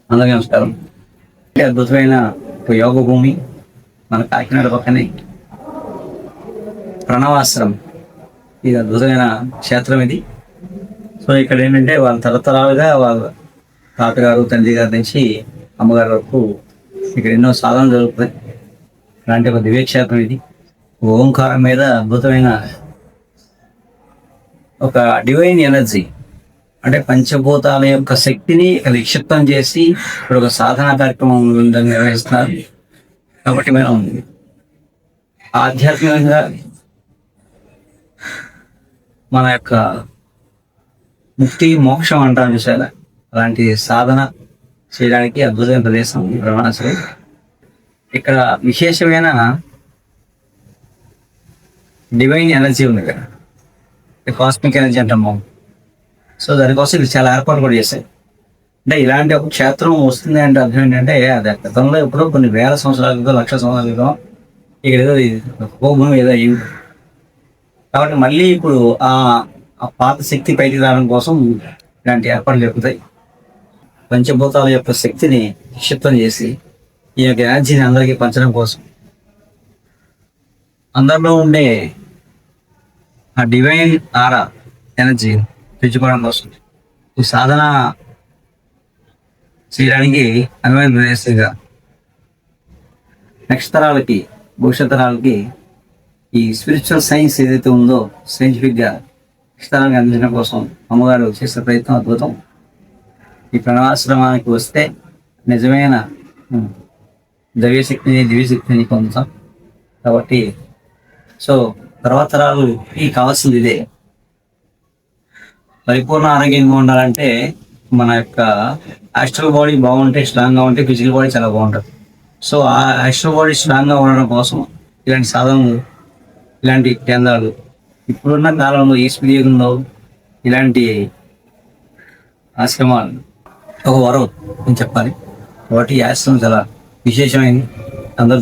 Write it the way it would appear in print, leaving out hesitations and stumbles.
అందరికీ నమస్కారం. అద్భుతమైన ఒక యోగ భూమి మన కాకినాడ పక్కనే ప్రణవాశ్రమం. ఇది అద్భుతమైన క్షేత్రం ఇది. సో ఇక్కడ ఏంటంటే వాళ్ళ తరతరాలుగా వాళ్ళ తాతగారు తండ్రి గారి నుంచి అమ్మగారి వరకు ఇక్కడ ఎన్నో సాధనలు జరుగుతాయి. ఇలాంటి ఒక దివ్యక్షేత్రం ఇది. ఓంకారం మీద అద్భుతమైన ఒక డివైన్ ఎనర్జీ, అంటే పంచభూతాల యొక్క శక్తిని నిక్షిప్తం చేసి ఇప్పుడు ఒక సాధనా కార్యక్రమం నిర్వహిస్తున్నారు. కాబట్టి మనం ఆధ్యాత్మికంగా మన యొక్క ముక్తి మోక్షం అంటాం చూసారా, అలాంటి సాధన చేయడానికి అద్భుతమైన ప్రదేశం బ్రహ్మాశ్రమం. ఇక్కడ విశేషమైన డివైన్ ఎనర్జీ ఉంది, ఇక్కడ కాస్మిక్ ఎనర్జీ అంటాము. సో దానికోసం ఇది చాలా ఏర్పాటు కూడా చేశాయి. అంటే ఇలాంటి ఒక క్షేత్రం వస్తుంది అంటే అర్థం ఏంటంటే అది గతంలో ఎప్పుడో కొన్ని వేల సంవత్సరాల క్రితం, లక్ష సంవత్సరాల క్రితం ఇక్కడ ఏదో భూమి ఏదో అయ్యింది. కాబట్టి మళ్ళీ ఇప్పుడు ఆ పాత శక్తి బయటికి రావడం కోసం ఇలాంటి ఏర్పాట్లు జరుగుతాయి. పంచభూతాల యొక్క శక్తిని నిక్షిప్తం చేసి ఈ యొక్క ఎనర్జీని అందరికీ పంచడం కోసం, అందరిలో ఉండే ఆ డివైన్ ఆరా ఎనర్జీ పెంచుకోవడం కోసం ఈ సాధన చేయడానికి అనువైన ప్రదేశంగా నెక్స్ట్ తరాలకి, భవిష్యత్ తరాలకి ఈ స్పిరిచువల్ సైన్స్ ఏదైతే ఉందో సైంటిఫిక్గా నెక్స్ట్ తరానికి అందించడం కోసం అమ్మగారు చేసే ప్రయత్నం అద్భుతం. ఈ ప్రణవాశ్రమానికి వస్తే నిజమైన దైవశక్తిని, దివ్యశక్తిని పొందుతాం. కాబట్టి సో తర్వాత తరాలకి కావాల్సింది ఇదే. పరిపూర్ణ ఆరోగ్యంగా ఉండాలంటే మన యొక్క ఆస్ట్రల్ బాడీ బాగుంటే, స్ట్రాంగ్గా ఉంటే ఫిజికల్ బాడీ చాలా బాగుంటుంది. సో ఆ ఆస్ట్రల్ బాడీ స్ట్రాంగ్గా ఉండడం కోసం ఇలాంటి సాధనలు, ఇలాంటి కేంద్రాలు ఇప్పుడున్న కాలంలో ఈ స్పిరియుగంలో ఇలాంటి ఆశ్రమాలు ఒక వరం అని చెప్పాలి. కాబట్టి ఈ ఆశ్రమం చాలా విశేషమైనది. అందరూ